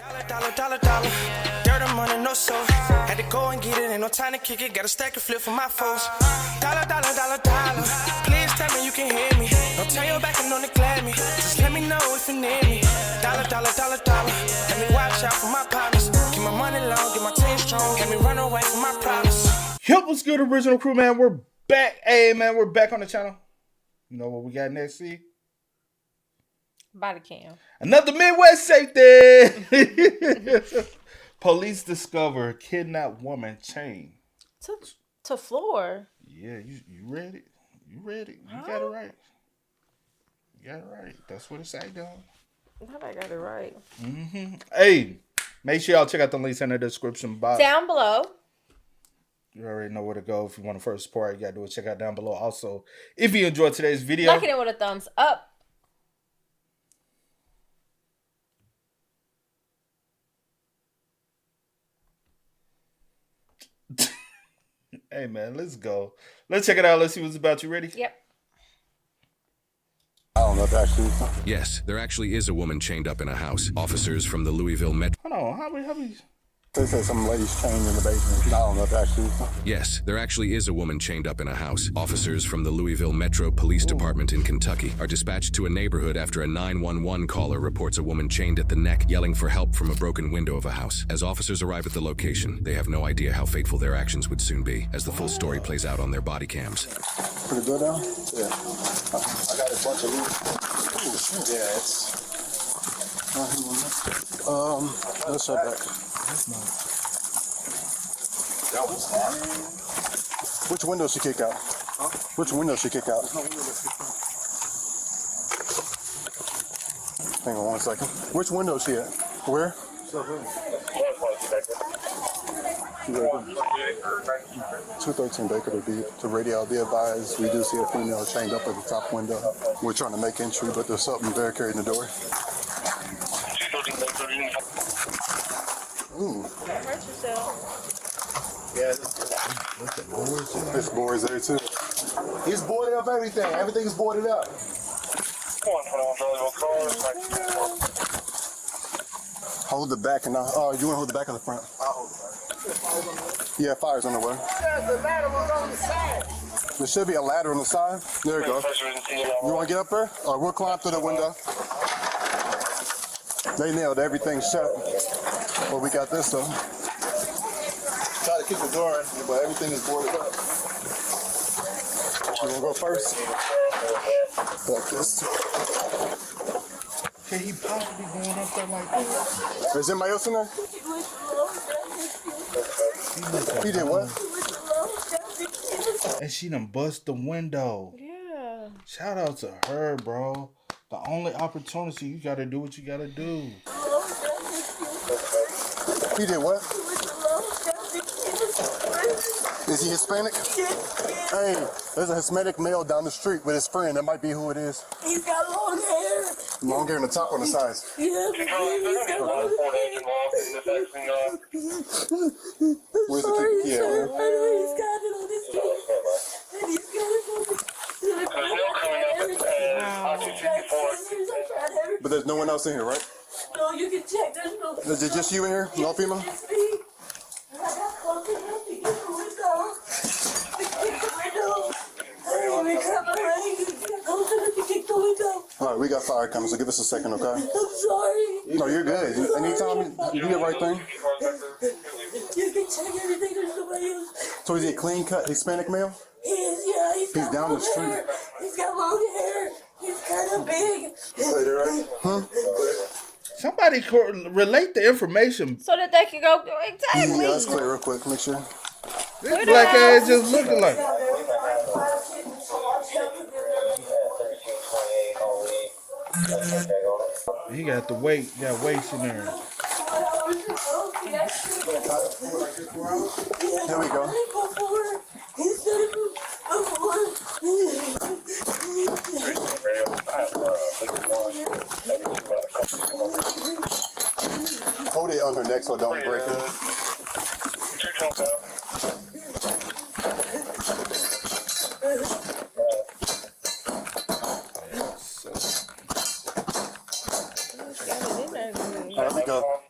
Dollar. Dirt and money, no soul. Had to go and get it, ain't no time to kick it. Got a stack and flip for my foes. Dollar. Please tell me you can hear me. Don't turn your back and don't neglect me. Just let me know if you need me. Dollar. Let me watch out for my partners. Keep my money long, get my team strong. Let me run away from my problems. Yup, what's good, original crew, man? We're back. Hey, man, we're back on the channel. You know what we got next, see? Body cam. Another Midwest safety. Police discover kidnapped woman chain. To floor. Yeah, you read it. You read it. You got it right. You got it right. That's what it say, though. I thought I got it right. Mm-hmm. Hey, make sure y'all check out the links in the description box. Down below. You already know where to go. If you want to first support, you got to do it. Check out down below. Also, if you enjoyed today's video, Look at it with a thumbs up. Hey, man, let's go. Let's check it out. Let's see what's about. You ready? Yep. I don't know if actually. Yes, there actually is a woman chained up in a house. Officers from the Louisville Metro. Hold on. How we? They said some lady's chained in the basement. I don't know if actually. Yes, there actually is a woman chained up in a house. Officers from the Louisville Metro Police Department in Kentucky are dispatched to a neighborhood after a 911 caller reports a woman chained at the neck, yelling for help from a broken window of a house. As officers arrive at the location, they have no idea how fateful their actions would soon be, as the full story plays out on their body cams. Pretty good now? Yeah. I got a bunch of loot. Yeah, it's... let's check back. Which window she kick out? Huh? Which window she kick out? Hang on 1 second. Which window she at? Where? 213 Baker to radio. Be advised, we do see a female chained up at the top window. We're trying to make entry, but there's something barricading the door. Don't hurt yourself. Yeah, this board is there too. He's boarded up everything. Everything's boarded up. Hold the back and you want to hold the back on the front? I'll hold the front. Yeah, fire's on the way. The ladder was on the side. There should be a ladder on the side. There you go. You want to get up there? Or we'll climb through the window. They nailed everything shut. Well, we got this though. Try to keep the door in, but everything is boarded up. You want to go first? Like this. Can he possibly going up there like this? Is anybody else in there? He did what? And she done bust the window. Yeah. Shout out to her, bro. The only opportunity, you gotta do what you gotta do. He did what? Is he Hispanic? Hey, there's a Hispanic male down the street with his friend. That might be who it is. He's got long hair. Long hair on the top or on the sides? Yeah, he's got long hair. Where's the kid? Yeah, I know he's got it on his feet. And he's got it. But there's no one else in here, right? No, you can check. There's no. Is it just you in here? No female? It's me. I got close enough to get the window. To kick the window. Hey, we come around. Close enough to kick the window. All right, we got fire coming, so give us a second, okay? I'm sorry. No, you're good. Anytime you do the right thing. You can check everything. There's nobody else. So is he a clean cut Hispanic male? He is, yeah. He's got down long the street. hair. He's got long hair. He's kind of big. Huh? Somebody relate the information. So that they can go exactly. Yeah, that's clear real quick. Make sure. This black ass just looking like. He got the weight. Got weights in there. Here we go. Hold it on her neck so it don't break it. There we go.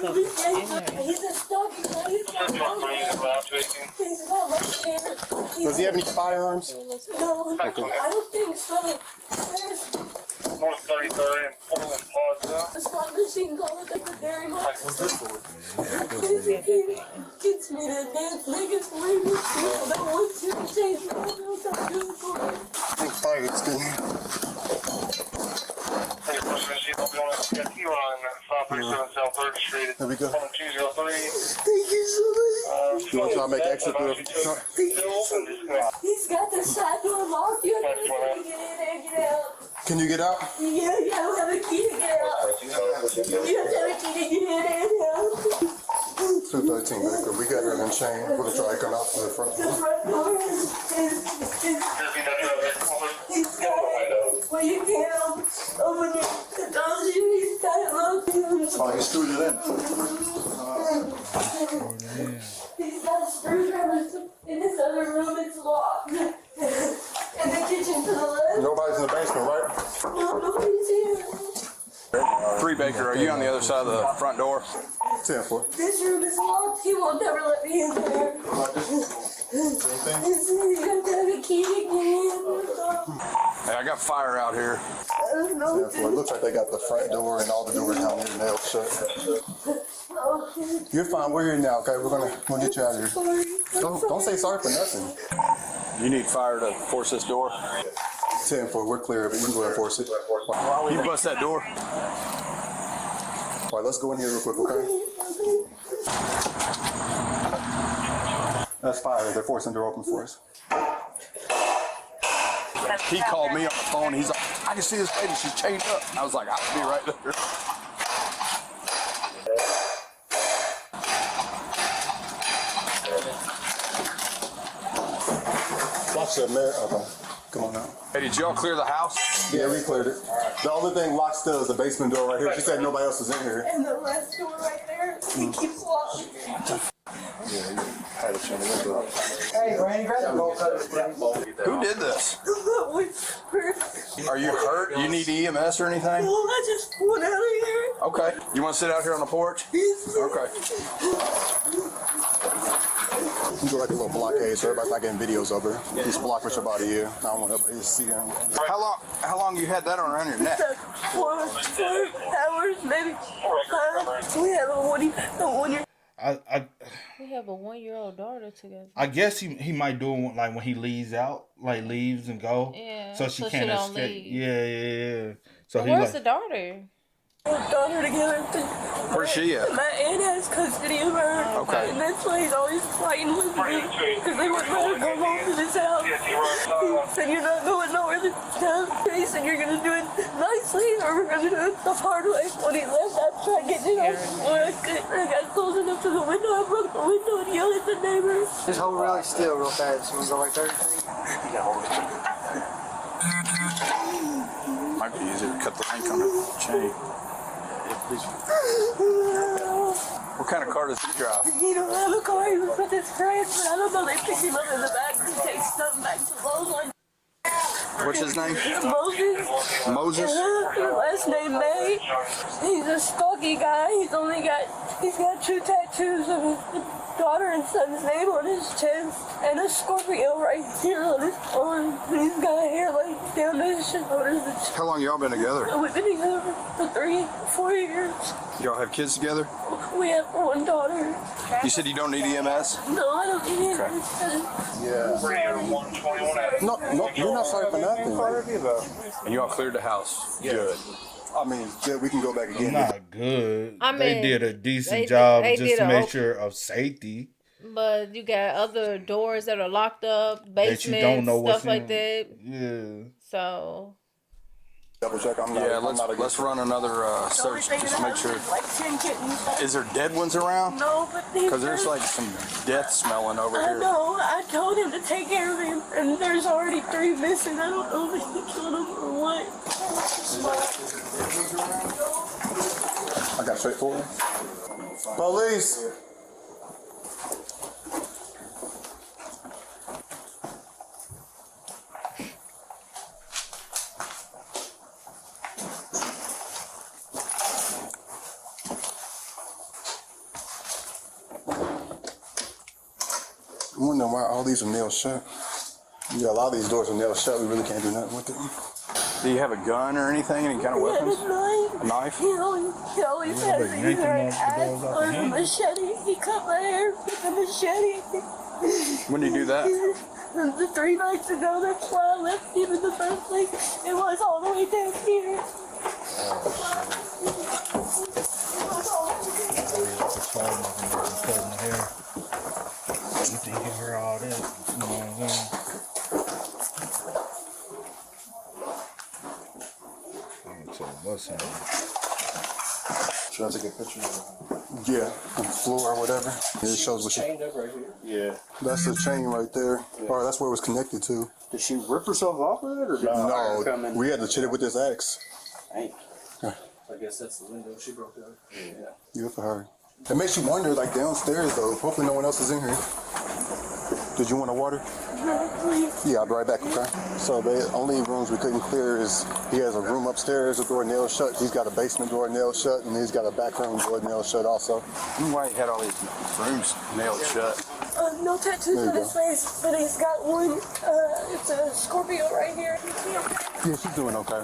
stuff in there. He's a stalker. He's not my parent. Does he have any firearms? No, I don't think so. There's North 33rd and Portland Plaza. a slot machine going at the dairy box. He gets me to dance niggas way more people that want to change the world. I'm doing for it. I think fire is good. Hey, President Chief, I'll be on that T-Line, 537 South 3rd Street. There we go. 203. Thank you so much. You want to try to make exit through? He's got the side door locked. You have to get in there and get out. Can you get out? Yeah, I don't have a key to get out. You have to have a key to get in and out. 213 back there. We got her in chain. We're going to try to come out to the front. The front door is he's got it. Well, you can't open it. The door's he's got it locked. Oh, he screwed it in. He's got a screwdriver in this other room. It's locked. And the kitchen to the left. Nobody's in the basement, right? No, nobody's here. 3 Baker, are you on the other side of the front door? 10-4. This room is locked. He won't never let me in there. You have to have a key to get in. Hey, I got fire out here. I don't know. 10-4. It looks like they got the front door and all the doors down there nailed shut. You're fine. We're here now, okay? We're gonna get you out of here. Sorry. Don't say sorry for nothing. You need fire to force this door. 10-4. We're clear of it. You can go ahead and force it. You bust that door. All right, let's go in here real quick, okay? That's fire. They're forcing the door open for us. He called me on the phone. He's like, I can see this lady. She's chained up. I was like, I'll be right there. Watch that, man. Okay. Come on now. Hey, did y'all clear the house? Yeah, we cleared it. The only thing locked still is the basement door right here. She said nobody else is in here. And the last door right there, he keeps locked. Who did this? Are you hurt? You need EMS or anything? I just went out of here. Okay. You want to sit out here on the porch? Okay. You do like a little blockade so everybody's not getting videos of her. He's blocked for about a year. I don't want to see her. How long you had that around your neck? 4 hours, maybe 5. We have a 1 year. We have a 1-year-old daughter together. I guess he might do it like when he leaves out, like leaves and go. Yeah. So she can't don't escape. leave. Yeah. So But he where's like, the daughter? Daughter together. Where's she at? My aunt has custody of her. Okay. And that's why he's always fighting with me. Because they wouldn't let her go home to this house. He said, you're not going nowhere this time. He said, you're going to do it nicely or we're going to do it the hard way. When he left, I tried getting it out. When I got close enough to the window, I broke the window and yelled at the neighbors. Just hold really still real fast. We'll go like 30 feet. Might be easier to cut the link on the chain. What kind of car does he drive? He don't have a car. He was with his friends, but I don't know. They picked him up in the back to take something back to Loveland. What's his name? Moses. Moses? Last name May. He's a stocky guy. He's got 2 tattoos of his daughter and son's name on his chest and a Scorpio right here on his arm. He's got hair like down to his shoulders. How long y'all been together? We've been together for 3-4 years. Y'all have kids together? We have 1 daughter. You said you don't need EMS? No, I don't need it. Yeah. No, you're not sorry for nothing. And y'all cleared the house? Good. I mean, yeah, we can go back again. not good. I mean, they did a decent they job did just to a make okay- sure of safety. But you got other doors that are locked up, basements, That you don't know what's stuff like in. that. Yeah. So Double check. I'm not. Yeah, I'm not let's run another search just to make sure. Like 10 kittens. Is there dead ones around? No, but Because there's like some death smelling over I here. know. I told him to take care of him, and there's already 3 missing. I don't know if he killed them or what. I got straight forward. Police. I'm wondering why all these are nailed shut. Yeah, a lot of these doors are nailed shut. We really can't do nothing with it. Do you have a gun or anything? Any kind of weapons? A knife? He always has either an axe or a machete. He cut my hair with a machete. When did you do that? 3 nights ago, that's why I left him in the first place. It was all the way down here. You think you hear all this? You know what I'm saying? I'm gonna tell you what's happening. Should I take a picture of it? Yeah, on the floor or whatever. It shows what she... Chained up right here. Yeah. That's the chain right there. Yeah. Or that's where it was connected to. Did she rip herself off with it, or no? We had to hit it with this axe. Dang. I guess that's the window she broke out. Yeah. Good for her. It makes you wonder, like downstairs though. Hopefully no one else is in here. Did you want a water? Yeah, I'll be right back, okay? So the only rooms we couldn't clear is he has a room upstairs, a door nailed shut. He's got a basement door nailed shut, and he's got a back room door nailed shut also. Why he had all these rooms nailed shut? No tattoos on his face, but he's got one. It's a Scorpio right here. Yeah, she's doing okay.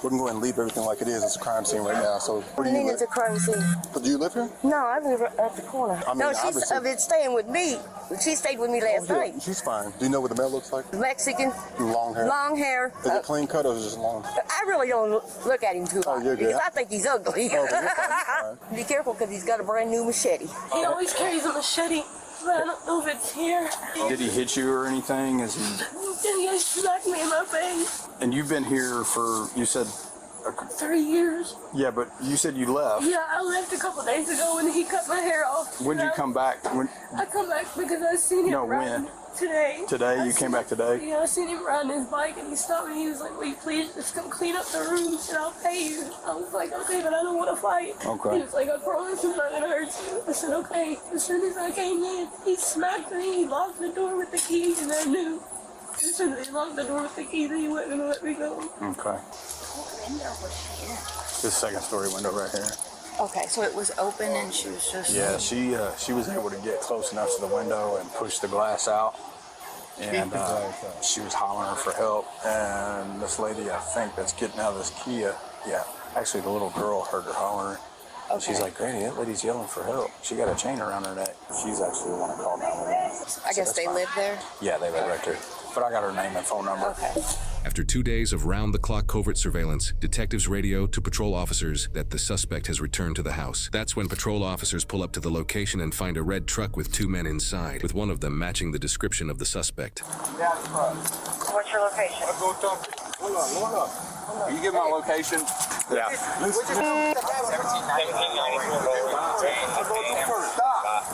We can go ahead and leave everything like it is. It's a crime scene right now. So What do you mean it's a crime scene? But do you live here? No, I live at the corner. I mean, no, she's been staying with me. She stayed with me last night. She's fine. Do you know what the mail looks like? Mexican. Long hair. Long hair. Is it clean cut or is it just long? I really don't look at him too hard. You're good. Because I think he's ugly. Oh, you're fine. Be careful because he's got a brand new machete. He always carries a machete, but I don't know if it's here. Did he hit you or anything? Is he? He smacked me in my face. And you've been here for, you said? 3 years. Yeah, but you said you left. Yeah, I left a couple days ago when he cut my hair off. When did you come back? I come back because I seen him riding today. Today? You came back today? Yeah, I seen him riding his bike and he stopped me. He was like, will you please just come clean up the rooms and I'll pay you. I was like, okay, but I don't want to fight. Okay. He was like, I promise I'm not going to hurt you. I said, okay. As soon as I came in, he smacked me. He locked the door with the key and I knew. As soon as he locked the door with the key, that he wasn't going to let me go. Okay. This second story window right here. Okay, so it was open and she was just... Yeah, she was able to get close enough to the window and push the glass out. And she was hollering for help. And this lady, I think, that's getting out of this Kia, actually the little girl heard her hollering. Okay. She's like, Granny, that lady's yelling for help. She got a chain around her neck. She's actually the one who called 911. I guess they live there? Yeah, they live right there. But I got her name and phone number. Okay. After 2 days of round-the-clock covert surveillance, detectives radio to patrol officers that the suspect has returned to the house. That's when patrol officers pull up to the location and find a red truck with 2 men inside, with one of them matching the description of the suspect. What's your location? I'll go talk to you. Hold on. Can you give my location? Yeah. Stop.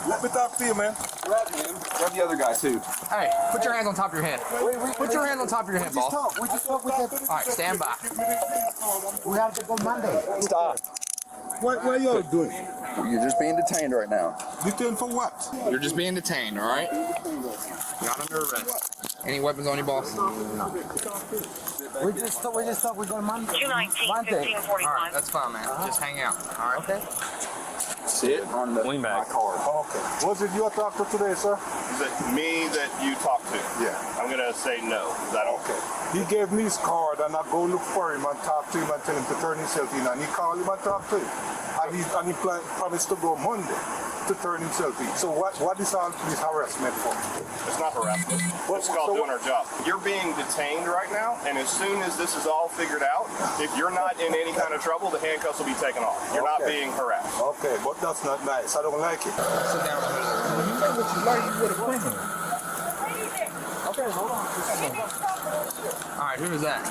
Let me talk to you, man. Grab the other guy, too. Hey, put your hands on top of your head. Put your hands on top of your head, boss. We just talk with that. All right, stand by. We have to go Monday. Stop. What are y'all doing? You're just being detained right now. Detained for what? You're just being detained, all right? Not under arrest. Any weapons on you, boss? We just thought we're going Monday. 219, 1541. All right, that's fine, man. Just hang out, all right? Okay. Sit on the my car. Okay. Was it your doctor today, sir? Is it me that you talked to? Yeah. I'm going to say no. Is that okay? He gave me his card and I go look for him and talk to him and tell him to turn himself in. And he called him and talked to him. And he promised to go Monday to turn himself in. So what is all this harassment for? It's not harassment. It's called doing our job. You're being detained right now, and as soon as this is all figured out, if you're not in any kind of trouble, the handcuffs will be taken off. You're not being harassed. Okay, but that's not nice. I don't like it. Sit down. You know what you like, you would have criminal. Okay, hold on. All right, who is that?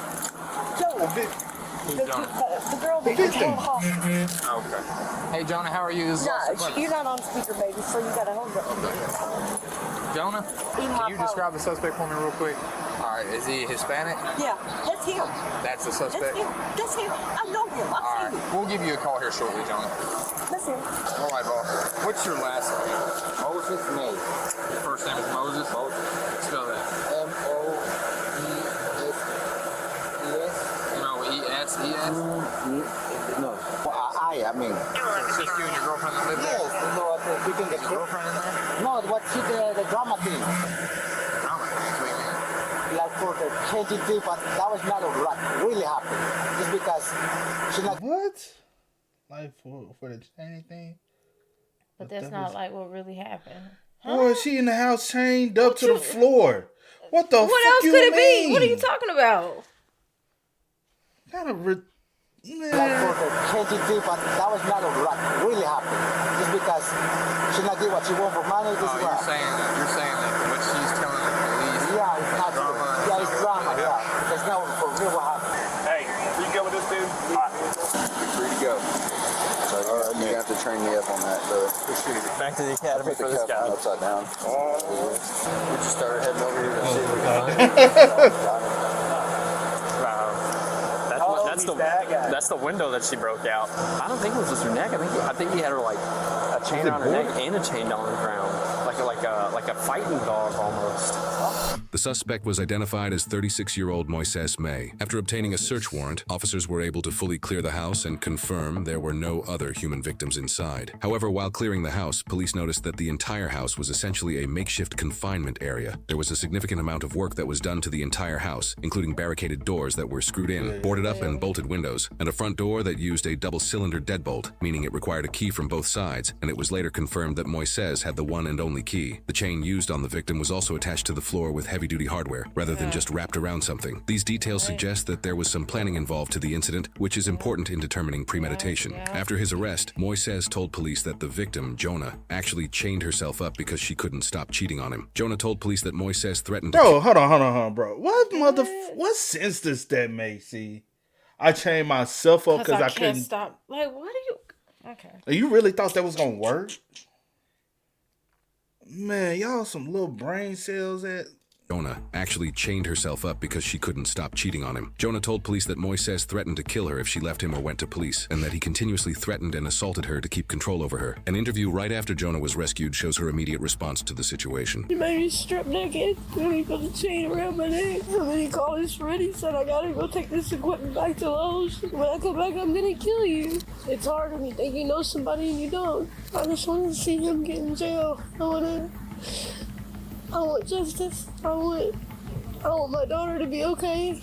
Who's Jonah? The girl that you called. Okay. Hey, Jonah, how are you? This is Austin You're not on speaker, baby, so you gotta hold up. Jonah, can you describe the suspect for me real quick? All right, is he Hispanic? Yeah, that's him. That's the suspect? That's him. I know him. All I've right, seen him. we'll give you a call here shortly, Jonah. That's him. All right, boss. What's your last name? Moses May. Your first name is Moses? Moses. Spell that. M-O-E-S-E-S. M-O-E-S-E-S? No. I mean. It's just you and your girlfriend that live there? Yes, no, I think Between the girlfriend in there? No, what she the drama thing. Like for the changing thing, but that was not like really happened. Just because she's not. What? Like for the chaining thing? But that's not like what really happened. Boy, she in the house chained up to the floor. What the fuck else you could it mean? be? What are you talking about? Kind of Like for the changing thing, but that was not like really happened. Just because she's not getting what she wants for money. This is you're saying that what she's telling the police. Yeah, it's not drama. Yeah, it's drama. Yeah, that's not for real what happened. Hey, you go with this dude? You're free to go. So you have to train me up on that, brother. Back to the academy for this guy. Upside down. We just started heading over here to see if we can That's the window that she broke out. I don't think it was just her neck. I think he had her like a chain on her neck and a chain on the ground, like a fighting dog almost. The suspect was identified as 36-year-old Moises May. After obtaining a search warrant, officers were able to fully clear the house and confirm there were no other human victims inside. However, while clearing the house, police noticed that the entire house was essentially a makeshift confinement area. There was a significant amount of work that was done to the entire house, including barricaded doors that were screwed in, boarded up and bolted windows, and a front door that used a double-cylinder deadbolt, meaning it required a key from both sides, and it was later confirmed that Moises had the one and only key. The chain used on the victim was also attached to the floor with heavy-duty hardware, rather than just wrapped around something. These details suggest that there was some planning involved to the incident, which is important in determining premeditation. After his arrest, Moises told police that the victim, Jonah, actually chained herself up because she couldn't stop cheating on him. Jonah told police that Moises threatened to hold on, bro. What sense does that make? See, I chained myself up because I couldn't stop. Like, why do you? Okay. You really thought that was gonna work? Man, y'all some little brain cells at. Jonah actually chained herself up because she couldn't stop cheating on him. Jonah told police that Moises threatened to kill her if she left him or went to police, and that he continuously threatened and assaulted her to keep control over her. An interview right after Jonah was rescued shows her immediate response to the situation. He made me strip naked, and he put the chain around my neck, and then he called his friend. He said, I gotta go take this equipment back to Lowe's. When I come back, I'm gonna kill you. It's hard when you think you know somebody and you don't. I just want to see him get in jail. I want justice. I want my daughter to be okay.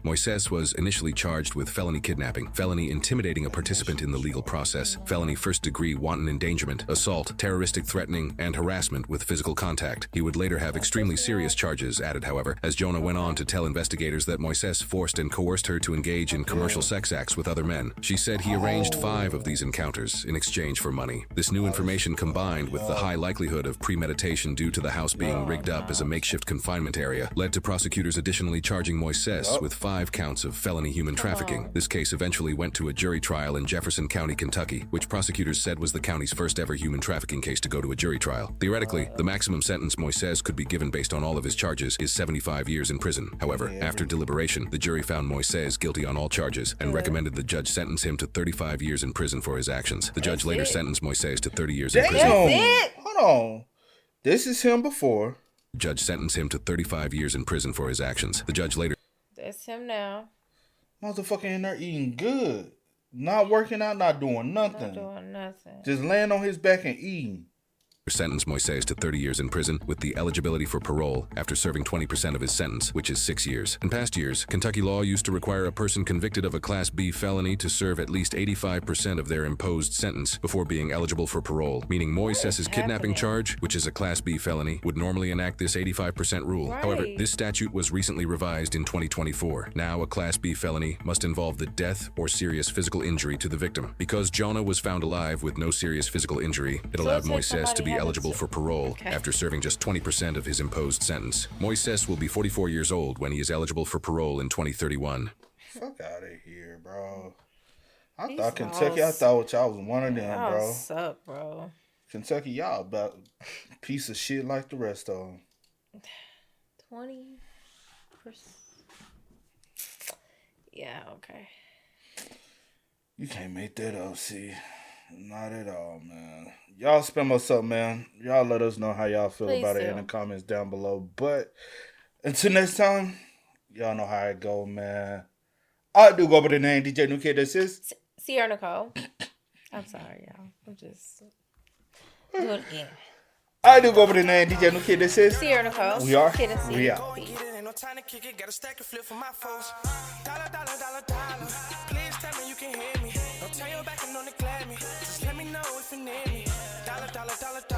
Moises was initially charged with felony kidnapping, felony intimidating a participant in the legal process, felony first-degree wanton endangerment, assault, terroristic threatening, and harassment with physical contact. He would later have extremely serious charges added, however, as Jonah went on to tell investigators that Moises forced and coerced her to engage in commercial sex acts with other men. She said he arranged 5 of these encounters in exchange for money. This new information, combined with the high likelihood of premeditation due to the house being rigged up as a makeshift confinement area, led to prosecutors additionally charging Moises with 5 counts of felony human trafficking. This case eventually went to a jury trial in Jefferson County, Kentucky, which prosecutors said was the county's first ever human trafficking case to go to a jury trial. Theoretically, the maximum sentence Moises could be given based on all of his charges is 75 years in prison. However, after deliberation, the jury found Moises guilty on all charges and recommended the judge sentence him to 35 years in prison for his actions. The judge later sentenced Moises to 30 years in prison. Hold on. This is him before. Judge sentenced him to 35 years in prison for his actions. The judge later. That's him now. Motherfucker in there eating good. Not working out, not doing nothing. Just laying on his back and eating. Sentenced Moises to 30 years in prison with the eligibility for parole after serving 20% of his sentence, which is 6 years. In past years, Kentucky law used to require a person convicted of a Class B felony to serve at least 85% of their imposed sentence before being eligible for parole, meaning Moises' kidnapping charge, which is a Class B felony, would normally enact this 85% rule. However, this statute was recently revised in 2024. Now, a Class B felony must involve the death or serious physical injury to the victim. Because Jonah was found alive with no serious physical injury, it allowed Moises to be eligible for parole after serving just 20% of his imposed sentence. Moises will be 44 years old when he is eligible for parole in 2031. Fuck out of here, bro. I thought Kentucky, I thought y'all was one of them, bro. What's up, bro? Kentucky, y'all about piece of shit like the rest of them. 20%. Yeah, okay. You can't make that up, see. Not at all, man. Y'all spam us up, man. Y'all let us know how y'all feel about it in the comments down below. But until next time, y'all know how it go, man. I do go by the name DJ New Kid. This is Sierra Nicole. I'm sorry, y'all. I'm just Do it again. I do go over the name DJ New Kid. This is Sierra Nicole. We are. Kid and C. We are. No time to kick it, got a stack of flip for my foes. Dollar, dollar, dollar, dollar. Please tell me you can hear me. Don't turn your back and don't neglect me. Just let me know if you need me. Dollar, dollar, dollar, dollar.